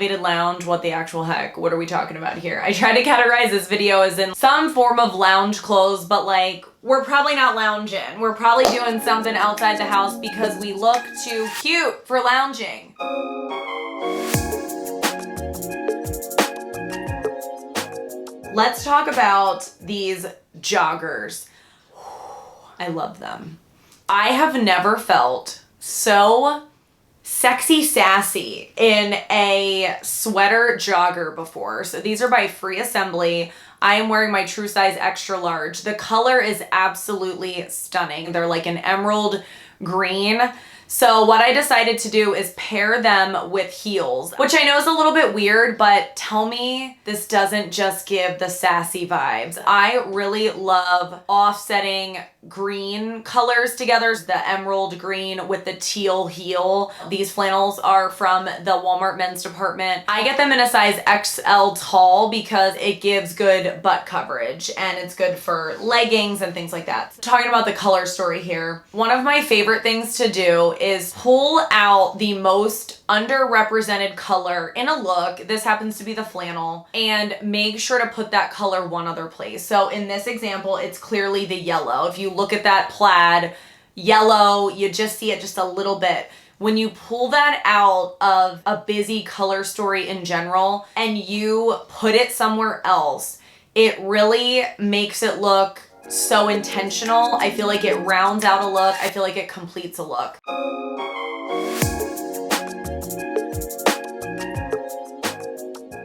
elevated lounge. What the actual heck? What are we talking about here? I try to categorize this video as in some form of lounge clothes, but like, we're probably not lounging. We're probably doing something outside the house because we look too cute for lounging. Let's talk about these joggers. I love them. I have never felt so sexy sassy in a sweater jogger before. So these are by Free Assembly. I am wearing my true size extra large. The color is absolutely stunning. They're like an emerald green. So what I decided to do is pair them with heels, which I know is a little bit weird, but tell me this doesn't just give the sassy vibes. I really love offsetting green colors together, the emerald green with the teal heel. These flannels are from the Walmart men's department. I get them in a size XL tall because it gives good butt coverage and it's good for leggings and things like that. Talking about the color story here, one of my favorite things to do is pull out the most underrepresented color in a look. This happens to be the flannel, and make sure to put that color one other place. So in this example, it's clearly the yellow. If you look at that plaid yellow, you just see it just a little bit. When you pull that out of a busy color story in general and you put it somewhere else, it really makes it look so intentional. I feel like it rounds out a look. I feel like it completes a look.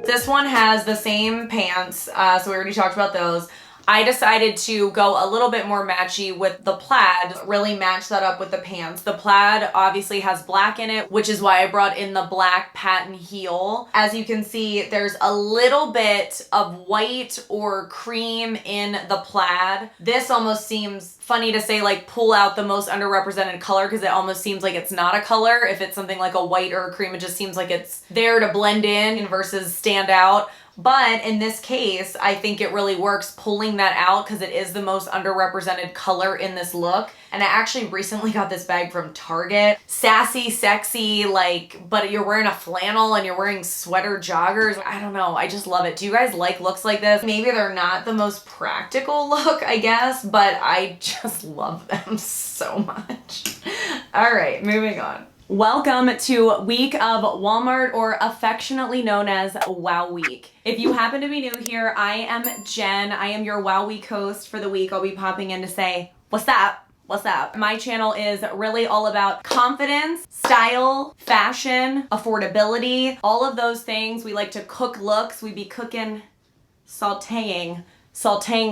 This one has the same pants, so we already talked about those. I decided to go a little bit more matchy with the plaid, really match that up with the pants. The plaid obviously has black in it, which is why I brought in the black patent heel. As you can see, there's a little bit of white or cream in the plaid. This almost seems funny to say, like, pull out the most underrepresented color, because it almost seems like it's not a color. If it's something like a white or a cream, it just seems like it's there to blend in versus stand out. But in this case, I think it really works pulling that out because it is the most underrepresented color in this look. And I actually recently got this bag from Target. Sassy, sexy, like, but you're wearing a flannel and you're wearing sweater joggers. I don't know, I just love it. Do you guys like looks like this? Maybe they're not the most practical look, I guess, but I just love them so much. All right, moving on. Welcome to week of Walmart, or affectionately known as Wow Week. If you happen to be new here, I am Jen. I am your Wow Week host for the week. I'll be popping in to say, what's up? What's up? My channel is really all about confidence, style, fashion, affordability, all of those things. We like to cook looks. We be cooking, sauteing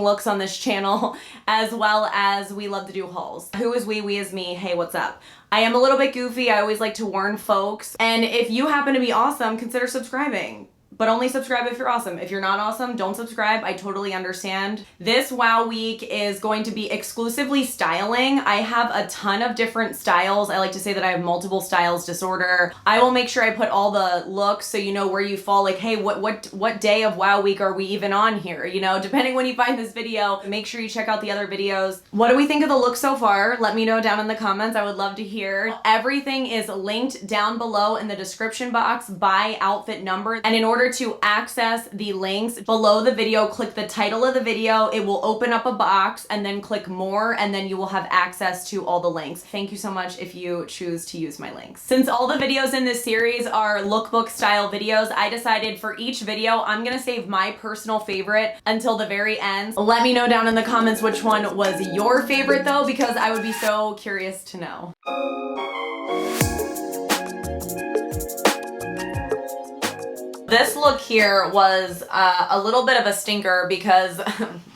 looks on this channel, as well as we love to do hauls. Who is we? We is me. Hey, what's up? I am a little bit goofy. I always like to warn folks. And if you happen to be awesome, consider subscribing. But only subscribe if you're awesome. If you're not awesome, don't subscribe. I totally understand. This Wow Week is going to be exclusively styling. I have a ton of different styles. I like to say that I have multiple styles disorder. I will make sure I put all the looks so you know where you fall. Like, hey, what day of Wow Week are we even on here? You know, depending when you find this video, make sure you check out the other videos. What do we think of the look so far? Let me know down in the comments. I would love to hear. Everything is linked down below in the description box by outfit number. And in order to access the links below the video, click the title of the video. It will open up a box, and then click more, and then you will have access to all the links. Thank you so much if you choose to use my links. Since all the videos in this series are lookbook style videos, I decided for each video, I'm gonna save my personal favorite until the very end. Let me know down in the comments which one was your favorite though, because I would be so curious to know. This look here was a little bit of a stinker because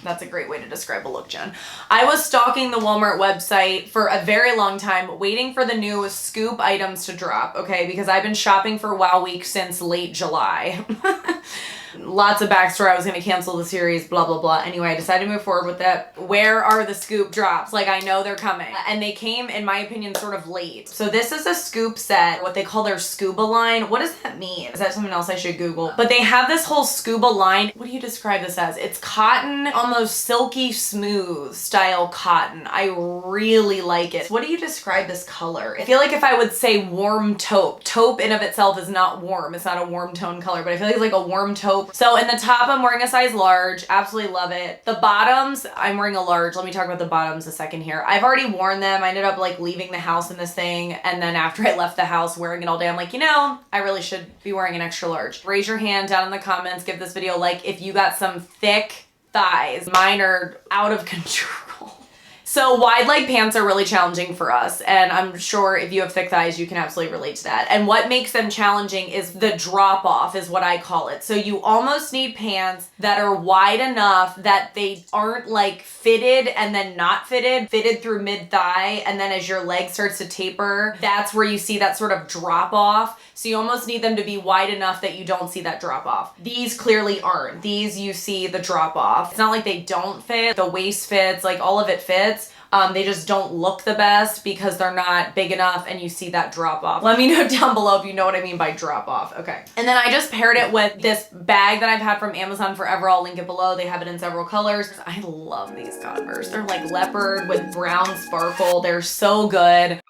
that's a great way to describe a look, Jen. I was stalking the Walmart website for a very long time, waiting for the new scoop items to drop, okay? Because I've been shopping for Wow Week since late July. Lots of backstory. I was going to cancel the series, blah, blah, blah. Anyway, I decided to move forward with it. Where are the scoop drops? Like, I know they're coming. And they came, in my opinion, sort of late. So this is a scoop set, what they call their Scuba line. What does that mean? Is that something else I should Google? But they have this whole Scuba line. What do you describe this as? It's cotton, almost silky smooth style cotton. I really like it. What do you describe this color? I feel like if I would say warm taupe. Taupe in of itself is not warm. It's not a warm tone color, but I feel like it's like a warm taupe. So in the top, I'm wearing a size large. Absolutely love it. The bottoms, I'm wearing a large. Let me talk about the bottoms a second here. I've already worn them. I ended up like leaving the house in this thing. And then after I left the house wearing it all day, I'm like, you know, I really should be wearing an extra large. Raise your hand down in the comments. Give this video a like if you got some thick thighs. Mine are out of control. So wide leg pants are really challenging for us, and I'm sure if you have thick thighs, you can absolutely relate to that. And what makes them challenging is the drop off is what I call it. So you almost need pants that are wide enough that they aren't like fitted and then not fitted through mid thigh, and then as your leg starts to taper, that's where you see that sort of drop off. So you almost need them to be wide enough that you don't see that drop off. These clearly aren't. These you see the drop off. It's not like they don't fit. The waist fits, like all of it fits. They just don't look the best because they're not big enough and you see that drop off. Let me know down below if you know what I mean by drop off. Okay. And then I just paired it with this bag that I've had from Amazon forever. I'll link it below. They have it in several colors. I love these Converse. They're like leopard with brown sparkle. They're so good.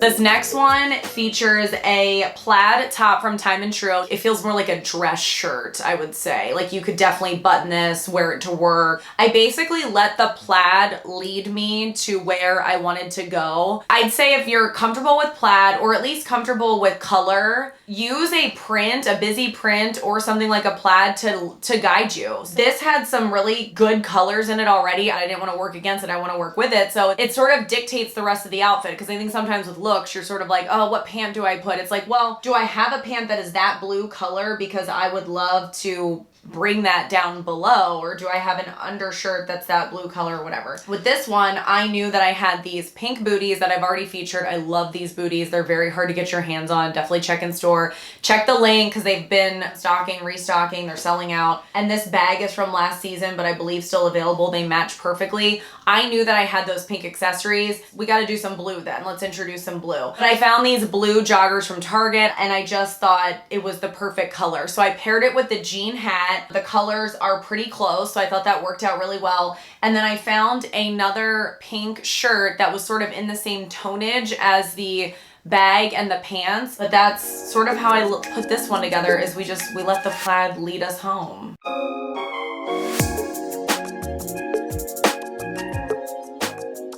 This next one features a plaid top from Time and Tru. It feels more like a dress shirt, I would say. Like you could definitely button this, wear it to work. I basically let the plaid lead me to where I wanted to go. I'd say if you're comfortable with plaid or at least comfortable with color, use a print, a busy print or something like a plaid to guide you. This had some really good colors in it already. I didn't want to work against it. I want to work with it. So it sort of dictates the rest of the outfit because I think sometimes with looks, you're sort of like, oh, what pant do I put? It's like, well, do I have a pant that is that blue color because I would love to bring that down below, or do I have an undershirt that's that blue color or whatever? With this one, I knew that I had these pink booties that I've already featured. I love these booties. They're very hard to get your hands on. Definitely check in store. Check the link because they've been stocking, restocking. They're selling out. And this bag is from last season, but I believe still available. They match perfectly. I knew that I had those pink accessories. We got to do some blue then. Let's introduce some blue. But I found these blue joggers from Target and I just thought it was the perfect color. So I paired it with the jean hat. The colors are pretty close, so I thought that worked out really well. And then I found another pink shirt that was sort of in the same tonnage as the bag and the pants, but that's sort of how I put this one together is we let the plaid lead us home.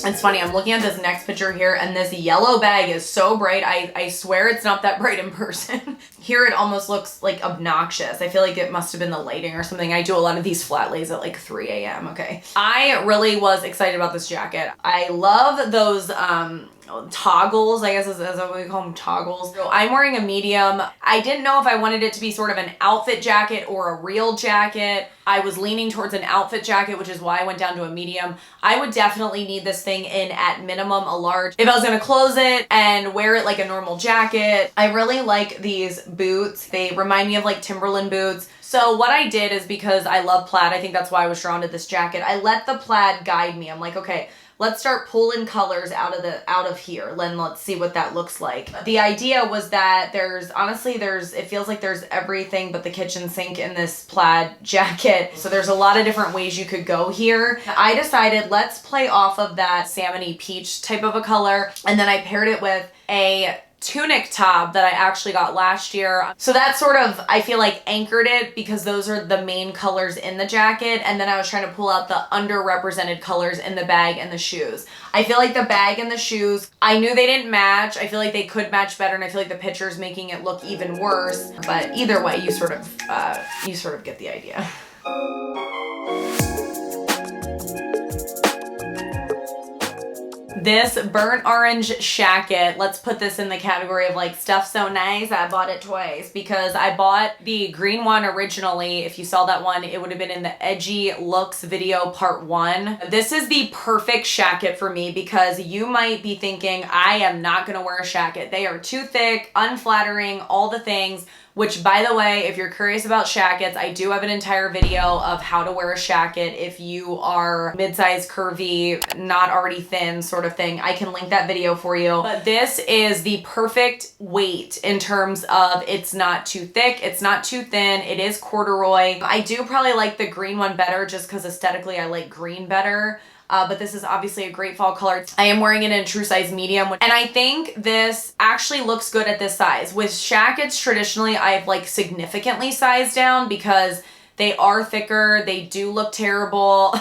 It's funny, I'm looking at this next picture here and this yellow bag is so bright. I swear it's not that bright in person. Here it almost looks like obnoxious. I feel like it must have been the lighting or something. I do a lot of these flat lays at like 3 a.m. Okay. I really was excited about this jacket. I love those toggles, I guess is what we call them, toggles. So I'm wearing a medium. I didn't know if I wanted it to be sort of an outfit jacket or a real jacket. I was leaning towards an outfit jacket, which is why I went down to a medium. I would definitely need this thing in at minimum a large if I was gonna close it and wear it like a normal jacket. I really like these boots. They remind me of like Timberland boots. So what I did is because I love plaid, I think that's why I was drawn to this jacket. I let the plaid guide me. I'm like, okay, let's start pulling colors out of here. Then let's see what that looks like. The idea was that it feels like there's everything but the kitchen sink in this plaid jacket. So there's a lot of different ways you could go here. I decided let's play off of that salmony peach type of a color. And then I paired it with a Tunic top that I actually got last year. So that sort of, I feel like anchored it because those are the main colors in the jacket. And then I was trying to pull out the underrepresented colors in the bag and the shoes. I feel like the bag and the shoes, I knew they didn't match. I feel like they could match better and I feel like the picture's making it look even worse. But either way, you sort of get the idea. This burnt orange Shacket, let's put this in the category of like stuff so nice I bought it twice, because I bought the green one originally. If you saw that one, it would have been in the edgy looks video part 1. This is the perfect Shacket for me because you might be thinking I am not gonna wear a Shacket. They are too thick, unflattering, all the things. Which, by the way, if you're curious about Shackets, I do have an entire video of how to wear a Shacket if you are midsize, curvy, not already thin sort of thing. I can link that video for you. But this is the perfect weight in terms of it's not too thick, it's not too thin, it is corduroy. I do probably like the green one better just because aesthetically I like green better. But this is obviously a great fall color. I am wearing it in a true size medium, and I think this actually looks good at this size. With Shackets, traditionally, I've like significantly sized down because they are thicker, they do look terrible.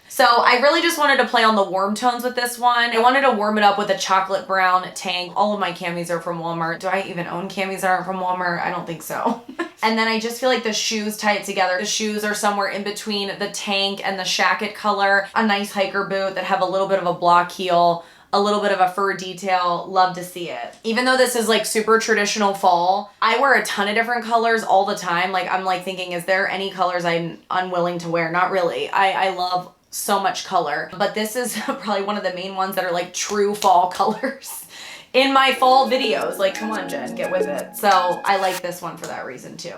So I really just wanted to play on the warm tones with this one. I wanted to warm it up with a chocolate brown tank. All of my camis are from Walmart. Do I even own camis that aren't from Walmart? I don't think so. And then I just feel like the shoes tie it together. The shoes are somewhere in between the tank and the Shacket color. A nice hiker boot that have a little bit of a block heel, a little bit of a fur detail. Love to see it. Even though this is like super traditional fall, I wear a ton of different colors all the time. Like I'm like thinking, is there any colors I'm unwilling to wear? Not really. I love so much color, but this is probably one of the main ones that are like true fall colors in my fall videos. Like, come on, Jen, get with it. So I like this one for that reason too.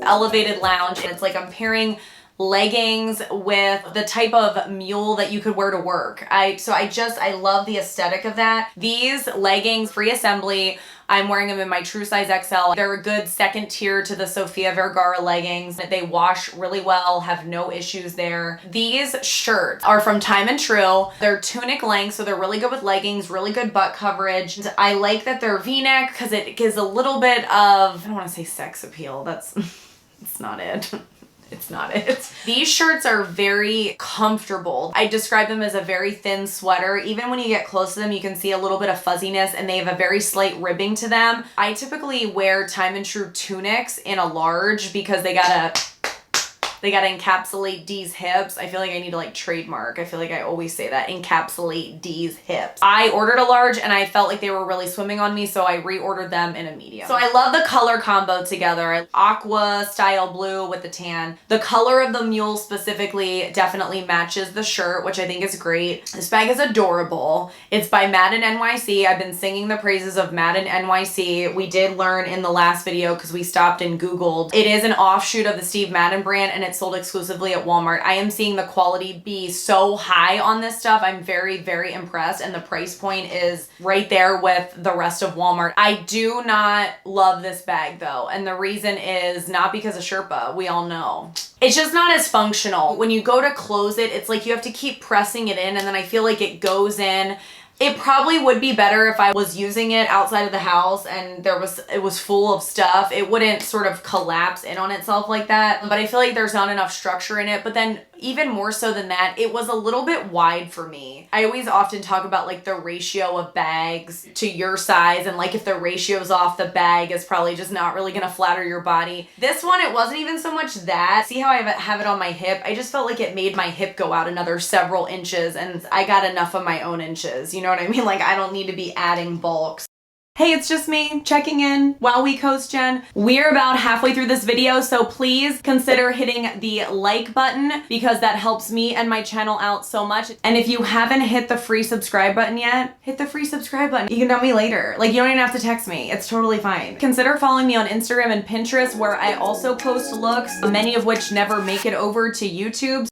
Elevated lounge, and it's like I'm pairing leggings with the type of mule that you could wear to work. I love the aesthetic of that. These leggings, free assembly, I'm wearing them in my true size XL. They're a good second tier to the Sofia Vergara leggings. They wash really well, have no issues there. These shirts are from Time and True. They're tunic length, so they're really good with leggings, really good butt coverage. I like that they're V-neck because it gives a little bit of, I don't want to say sex appeal. It's not it. It's not it. These shirts are very comfortable. I describe them as a very thin sweater. Even when you get close to them, you can see a little bit of fuzziness, and they have a very slight ribbing to them. I typically wear Time and True tunics in a large because they gotta encapsulate D's hips. I feel like I need to like trademark. I feel like I always say that, encapsulate D's hips. I ordered a large and I felt like they were really swimming on me, so I reordered them in a medium. So I love the color combo together. Aqua style blue with the tan. The color of the mule specifically definitely matches the shirt, which I think is great. This bag is adorable. It's by Madden NYC. I've been singing the praises of Madden NYC. We did learn in the last video because we stopped and Googled. It is an offshoot of the Steve Madden brand, and it's sold exclusively at Walmart. I am seeing the quality be so high on this stuff. I'm very, very impressed, and the price point is right there with the rest of Walmart. I do not love this bag though, and the reason is not because of Sherpa. We all know. It's just not as functional. When you go to close it, it's like you have to keep pressing it in, and then I feel like it goes in. It probably would be better if I was using it outside of the house and it was full of stuff. It wouldn't sort of collapse in on itself like that. But I feel like there's not enough structure in it. But then even more so than that, it was a little bit wide for me. I always often talk about like the ratio of bags to your size, and like if the ratio's off, the bag is probably just not really gonna flatter your body. This one, it wasn't even so much that. See how I have it on my hip? I just felt like it made my hip go out another several inches, and I got enough of my own inches. You know what I mean? Like I don't need to be adding bulks. Hey, it's just me checking in while we coast, Jen. We're about halfway through this video, so please consider hitting the like button because that helps me and my channel out so much. And if you haven't hit the free subscribe button yet, hit the free subscribe button. You can tell me later. Like, you don't even have to text me. It's totally fine. Consider following me on Instagram and Pinterest, where I also post looks, many of which never make it over to YouTube.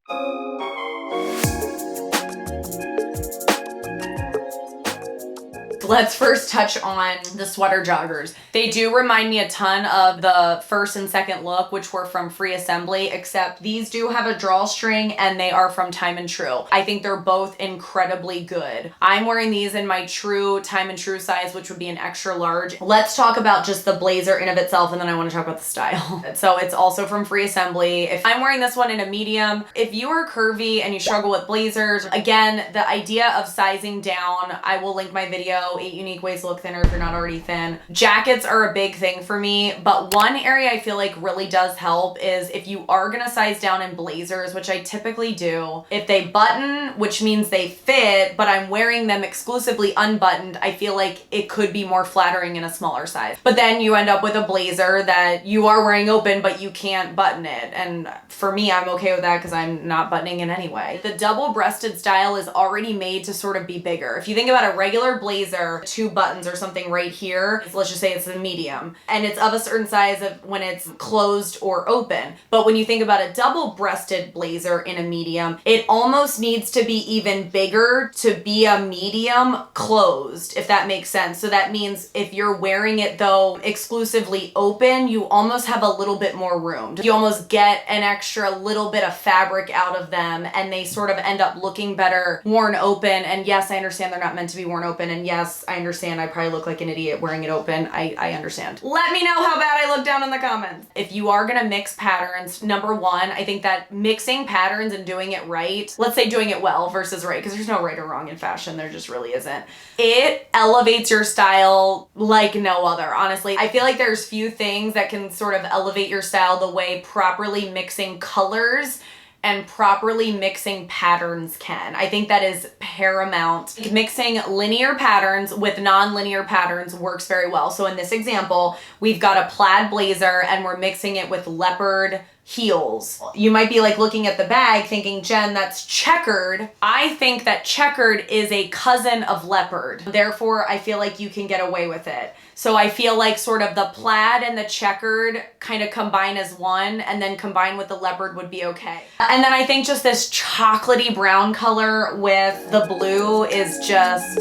Let's first touch on the sweater joggers. They do remind me a ton of the first and second look, which were from Free Assembly, except these do have a drawstring and they are from Time and True. I think they're both incredibly good. I'm wearing these in my true Time and True size, which would be an extra large. Let's talk about just the blazer in of itself, and then I want to talk about the style. So it's also from Free Assembly. If I'm wearing this one in a medium, if you are curvy and you struggle with blazers, again, the idea of sizing down, I will link my video, 8 unique ways to look thinner if you're not already thin. Jackets pockets are a big thing for me, but one area I feel like really does help is if you are gonna size down in blazers, which I typically do, if they button, which means they fit, but I'm wearing them exclusively unbuttoned, I feel like it could be more flattering in a smaller size. But then you end up with a blazer that you are wearing open, but you can't button it. And for me, I'm okay with that because I'm not buttoning it anyway. The double-breasted style is already made to sort of be bigger. If you think about a regular blazer, 2 buttons or something right here, let's just say it's a medium, and it's of a certain size of when it's closed or open. But when you think about a double-breasted blazer in a medium, it almost needs to be even bigger to be a medium closed, if that makes sense. So that means if you're wearing it though exclusively open, you almost have a little bit more room. You almost get an extra little bit of fabric out of them, and they sort of end up looking better worn open. And yes, I understand they're not meant to be worn open, and yes, I understand I probably look like an idiot wearing it open. I understand. Let me know how bad I look down in the comments. If you are gonna mix patterns, number one, I think that mixing patterns and doing it right, let's say doing it well versus right, because there's no right or wrong in fashion, there just really isn't. It elevates your style like no other, honestly. I feel like there's few things that can sort of elevate your style the way properly mixing colors and properly mixing patterns can. I think that is paramount. Mixing linear patterns with non-linear patterns works very well. So in this example, we've got a plaid blazer and we're mixing it with leopard heels. You might be like looking at the bag thinking, Jen, that's checkered. I think that checkered is a cousin of leopard. Therefore, I feel like you can get away with it. So I feel like sort of the plaid and the checkered kind of combine as one, and then combine with the leopard would be okay. And then I think just this chocolatey brown color with the blue is just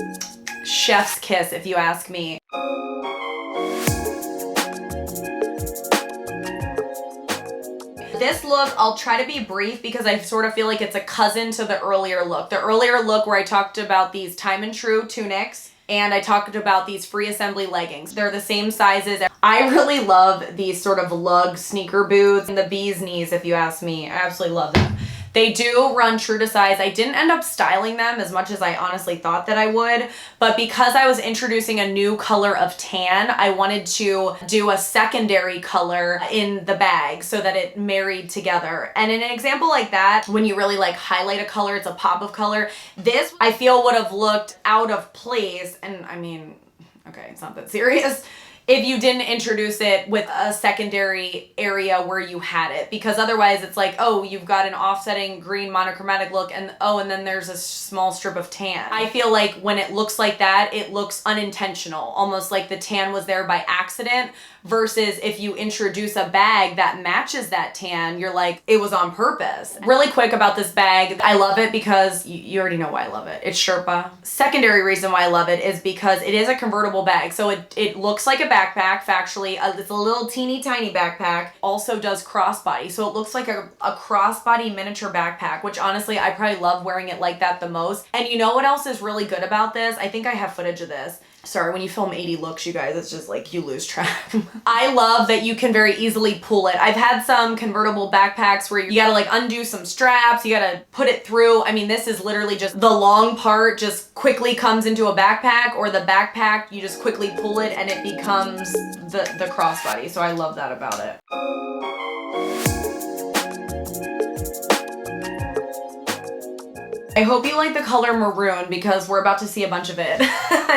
chef's kiss, if you ask me. This look, I'll try to be brief because I sort of feel like it's a cousin to the earlier look. The earlier look where I talked about these time and true tunics, and I talked about these free assembly leggings. They're the same sizes. I really love these sort of lug sneaker boots and the bee's knees, if you ask me. I absolutely love them. They do run true to size. I didn't end up styling them as much as I honestly thought that I would, but because I was introducing a new color of tan, I wanted to do a secondary color in the bag so that it married together. And in an example like that, when you really like highlight a color, it's a pop of color. This I feel would have looked out of place, and I mean, okay, it's not that serious, if you didn't introduce it with a secondary area where you had it, because otherwise it's like, oh, you've got an offsetting green monochromatic look, and oh, and then there's a small strip of tan. I feel like when it looks like that, it looks unintentional, almost like the tan was there by accident, versus if you introduce a bag that matches that tan, you're like, it was on purpose. Really quick about this bag, I love it because you already know why I love it. It's Sherpa. Secondary reason why I love it is because it is a convertible bag. So it looks like a backpack, factually. It's a little teeny tiny backpack. Also does crossbody. So it looks like a crossbody miniature backpack, which honestly, I probably love wearing it like that the most. And you know what else is really good about this? I think I have footage of this. Sorry, when you film 80 looks, you guys, it's just like you lose track. I love that you can very easily pull it. I've had some convertible backpacks where you gotta like undo some straps, you gotta put it through. I mean, this is literally just the long part just quickly comes into a backpack, or the backpack, you just quickly pull it and it becomes the crossbody. So I love that about it. I hope you like the color maroon because we're about to see a bunch of it.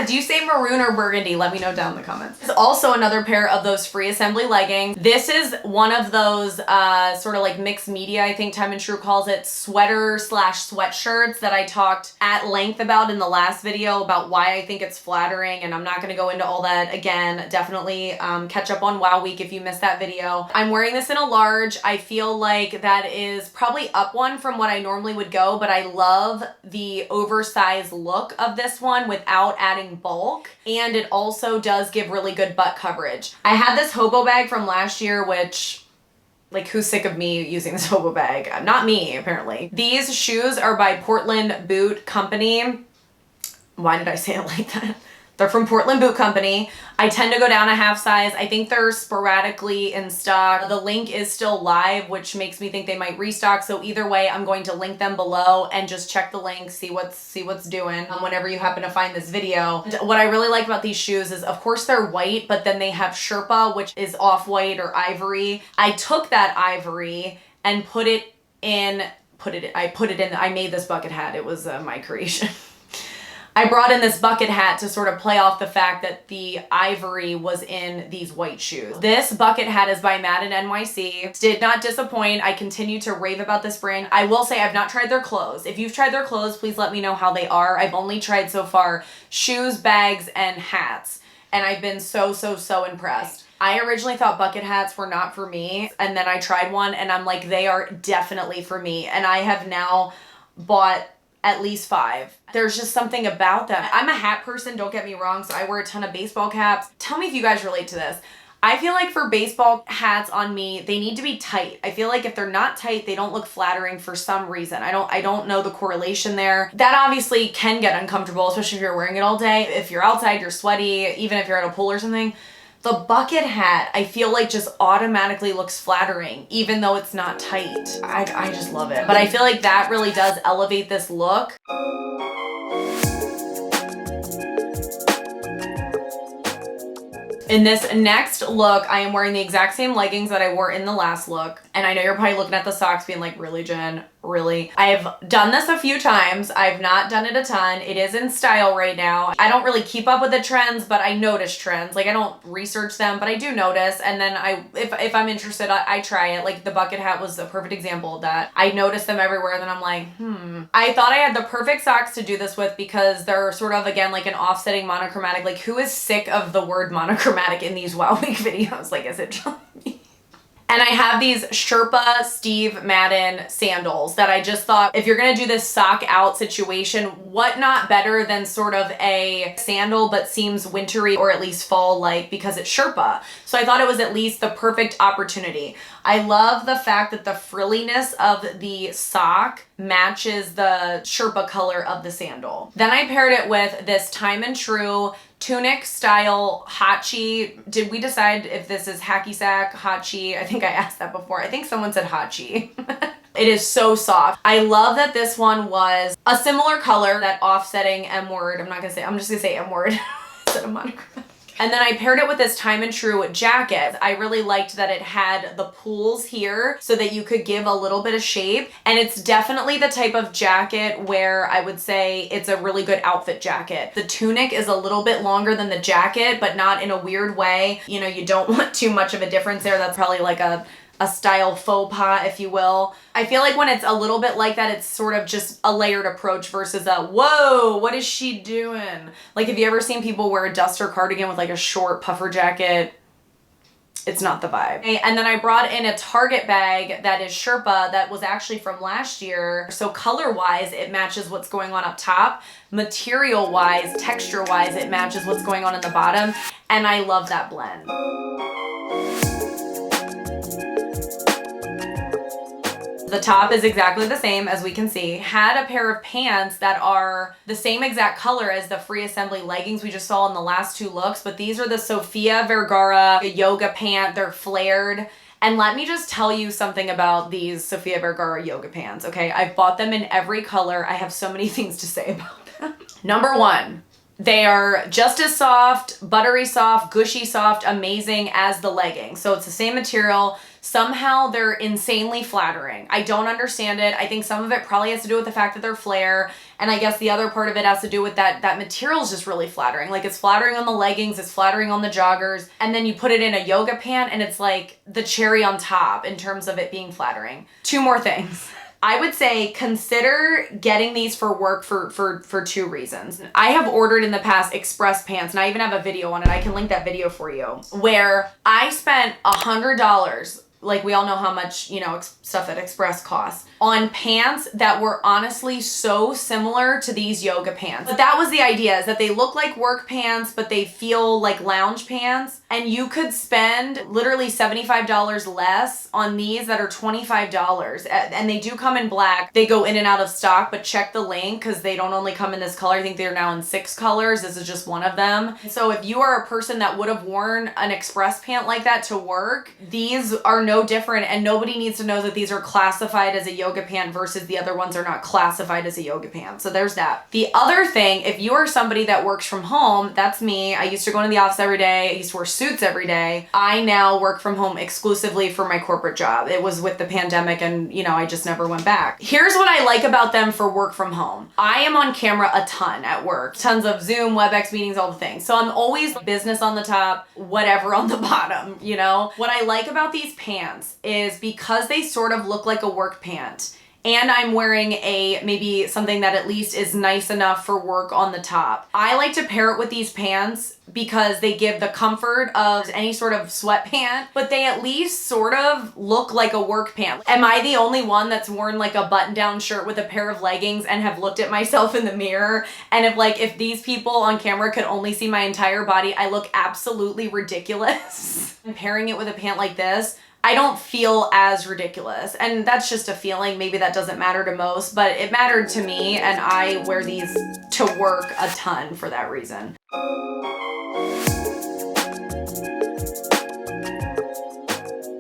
Do you say maroon or burgundy? Let me know down in the comments. It's also another pair of those free assembly leggings. This is one of those sort of like mixed media, I think Time and True calls it, sweater slash sweatshirts that I talked at length about in the last video about why I think it's flattering, and I'm not gonna go into all that again. Definitely catch up on Wow Week if you missed that video. I'm wearing this in a large. I feel like that is probably up one from what I normally would go, but I love the oversized look of this one without adding bulk, and it also does give really good butt coverage. I had this hobo bag from last year, which, like, who's sick of me using this hobo bag? Not me, apparently. These shoes are by Portland Boot Company. Why did I say it like that? They're from Portland Boot Company. I tend to go down a half size. I think they're sporadically in stock. The link is still live, which makes me think they might restock. So either way, I'm going to link them below and just check the link, see what's doing whenever you happen to find this video. And what I really like about these shoes is, of course, they're white, but then they have sherpa, which is off-white or ivory. I took that ivory and I made this bucket hat. It was my creation. I brought in this bucket hat to sort of play off the fact that the ivory was in these white shoes. This bucket hat is by Madden NYC. Did not disappoint. I continue to rave about this brand. I will say I've not tried their clothes. If you've tried their clothes, please let me know how they are. I've only tried so far shoes, bags, and hats. And I've been so impressed. I originally thought bucket hats were not for me. And then I tried one and I'm like, they are definitely for me. And I have now bought at least 5. There's just something about them. I'm a hat person, don't get me wrong, so I wear a ton of baseball caps. Tell me if you guys relate to this. I feel like for baseball hats on me, they need to be tight. I feel like if they're not tight, they don't look flattering for some reason. I don't know the correlation there. That obviously can get uncomfortable, especially if you're wearing it all day. If you're outside, you're sweaty, even if you're at a pool or something. The bucket hat, I feel like just automatically looks flattering, even though it's not tight. I just love it. But I feel like that really does elevate this look. In this next look, I am wearing the exact same leggings that I wore in the last look. And I know you're probably looking at the socks being like, really, Jen? Really? I've done this a few times. I've not done it a ton. It is in style right now. I don't really keep up with the trends, but I notice trends. Like I don't research them, but I do notice. And then if I'm interested, I try it. Like the bucket hat was a perfect example of that. I notice them everywhere and then I'm like, I thought I had the perfect socks to do this with because they're sort of, again, like an offsetting monochromatic. Like who is sick of the word monochromatic in these Wow Week videos? Like, is it just me? And I have these Sherpa Steve Madden sandals that I just thought, if you're gonna do this sock out situation, what not better than sort of a sandal but seems wintry or at least fall-like because it's Sherpa. So I thought it was at least the perfect opportunity. I love the fact that the frilliness of the sock matches the Sherpa color of the sandal. Then I paired it with this Time and True Tunic style hachi. Did we decide if this is hacky sack, hachi? I think I asked that before. I think someone said hachi. It is so soft. I love that this one was a similar color, that offsetting M word. I'm just gonna say M word instead of monochromatic. And then I paired it with this Time and True jacket. I really liked that it had the pools here so that you could give a little bit of shape. And it's definitely the type of jacket where I would say it's a really good outfit jacket. The tunic is a little bit longer than the jacket, but not in a weird way. You know, you don't want too much of a difference there. That's probably like a style faux pas, if you will. I feel like when it's a little bit like that, it's sort of just a layered approach versus a, whoa, what is she doing? Like, have you ever seen people wear a duster cardigan with like a short puffer jacket? It's not the vibe. And then I brought in a Target bag that is Sherpa that was actually from last year. So color-wise, it matches what's going on up top. Material-wise, texture-wise, it matches what's going on in the bottom. And I love that blend. The top is exactly the same, as we can see. Had a pair of pants that are the same exact color as the free assembly leggings we just saw in the last 2 looks, but these are the Sofia Vergara yoga pant. They're flared. And let me just tell you something about these Sofia Vergara yoga pants, okay? I've bought them in every color. I have so many things to say about them. Number 1. They are just as soft, buttery soft, gushy soft, amazing as the leggings. So it's the same material. Somehow they're insanely flattering. I don't understand it. I think some of it probably has to do with the fact that they're flare. And I guess the other part of it has to do with that material is just really flattering. Like it's flattering on the leggings, it's flattering on the joggers. And then you put it in a yoga pant and it's like the cherry on top in terms of it being flattering. 2 more things. I would say consider getting these for work for 2 reasons. I have ordered in the past express pants, and I even have a video on it. I can link that video for you, where I spent $100, like we all know how much, you know, stuff at Express costs, on pants that were honestly so similar to these yoga pants. But that was the idea, is that they look like work pants, but they feel like lounge pants. and you could spend literally $75 less on these that are $25. And they do come in black. They go in and out of stock, but check the link because they don't only come in this color. I think they're now in 6 colors. This is just one of them. So if you are a person that would have worn an express pant like that to work, these are no different, and nobody needs to know that these are classified as a yoga pant versus the other ones are not classified as a yoga pant. So there's that. The other thing, if you are somebody that works from home, that's me. I used to go into the office every day. I used to wear suits every day. I now work from home exclusively for my corporate job. It was with the pandemic and, you know, I just never went back. Here's what I like about them for work from home. I am on camera a ton at work. Tons of Zoom, WebEx meetings, all the things. So I'm always business on the top, whatever on the bottom, you know? What I like about these pants is because they sort of look like a work pant, and I'm wearing maybe something that at least is nice enough for work on the top. I like to pair it with these pants because they give the comfort of any sort of sweatpant, but they at least sort of look like a work pant. Am I the only one that's worn like a button-down shirt with a pair of leggings and have looked at myself in the mirror? And if these people on camera could only see my entire body, I look absolutely ridiculous. And pairing it with a pant like this, I don't feel as ridiculous. And that's just a feeling. Maybe that doesn't matter to most, but it mattered to me, and I wear these to work a ton for that reason.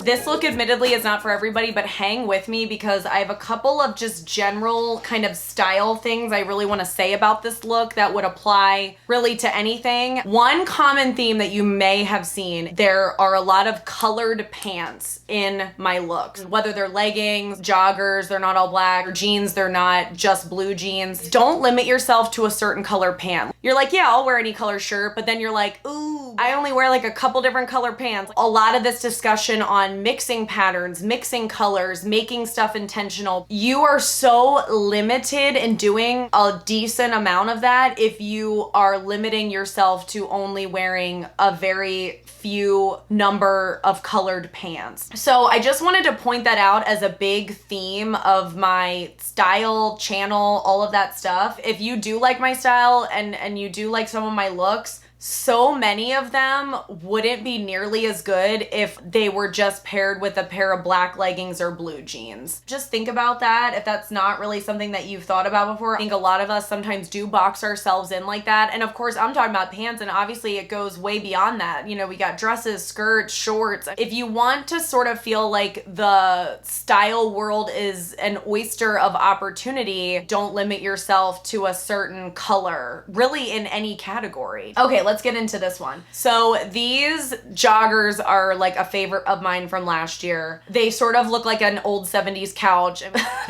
This look admittedly is not for everybody, but hang with me because I have a couple of just general kind of style things I really want to say about this look that would apply really to anything. One common theme that you may have seen, there are a lot of colored pants in my looks. Whether they're leggings, joggers, they're not all black, or jeans, they're not just blue jeans. Don't limit yourself to a certain color pant. You're like, yeah, I'll wear any color shirt, but then you're like, ooh, I only wear like a couple different color pants. A lot of this discussion on mixing patterns, mixing colors, making stuff intentional. You are so limited in doing a decent amount of that if you are limiting yourself to only wearing a very few number of colored pants. So I just wanted to point that out as a big theme of my style channel, all of that stuff. If you do like my style and you do like some of my looks, so many of them wouldn't be nearly as good if they were just paired with a pair of black leggings or blue jeans. Just think about that if that's not really something that you've thought about before. I think a lot of us sometimes do box ourselves in like that. And of course, I'm talking about pants, and obviously it goes way beyond that. You know, we got dresses, skirts, shorts. If you want to sort of feel like the style world is an oyster of opportunity, don't limit yourself to a certain color, really in any category. Okay, let's get into this one. So these joggers are like a favorite of mine from last year. They sort of look like an old 70s couch,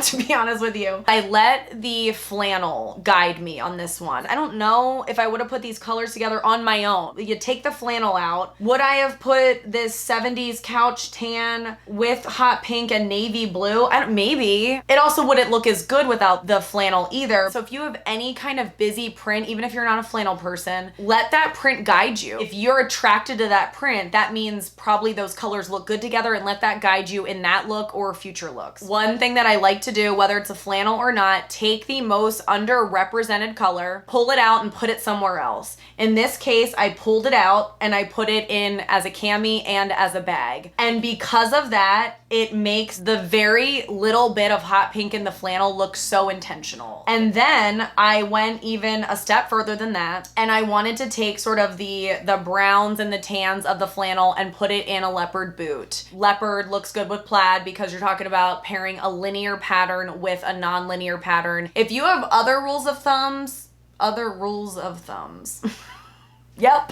to be honest with you. I let the flannel guide me on this one. I don't know if I would have put these colors together on my own. You take the flannel out. Would I have put this 70s couch tan with hot pink and navy blue? Maybe. It also wouldn't look as good without the flannel either. So if you have any kind of busy print, even if you're not a flannel person, let that print guide you. If you're attracted to that print, that means probably those colors look good together, and let that guide you in that look or future looks. One thing that I like to do, whether it's a flannel or not, take the most underrepresented color, pull it out and put it somewhere else. In this case, I pulled it out and I put it in as a cami and as a bag. And because of that, it makes the very little bit of hot pink in the flannel look so intentional. And then I went even a step further than that, and I wanted to take sort of the browns and the tans of the flannel and put it in a leopard boot. Leopard looks good with plaid because you're talking about pairing a linear pattern with a non-linear pattern. If you have other rules of thumbs, yep.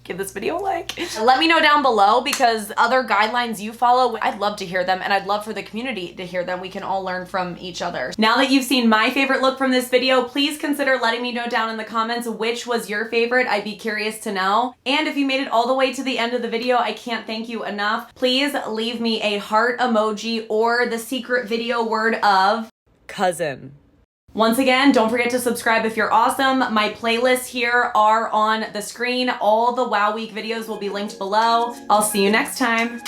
Give this video a like. Let me know down below, because other guidelines you follow, I'd love to hear them, and I'd love for the community to hear them. We can all learn from each other. Now that you've seen my favorite look from this video, please consider letting me know down in the comments which was your favorite. I'd be curious to know. And if you made it all the way to the end of the video, I can't thank you enough. Please leave me a heart emoji or the secret video word of cousin. Once again, don't forget to subscribe if you're awesome. My playlists here are on the screen. All the Wow Week videos will be linked below. I'll see you next time.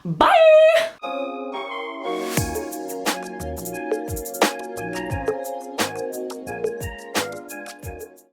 Bye!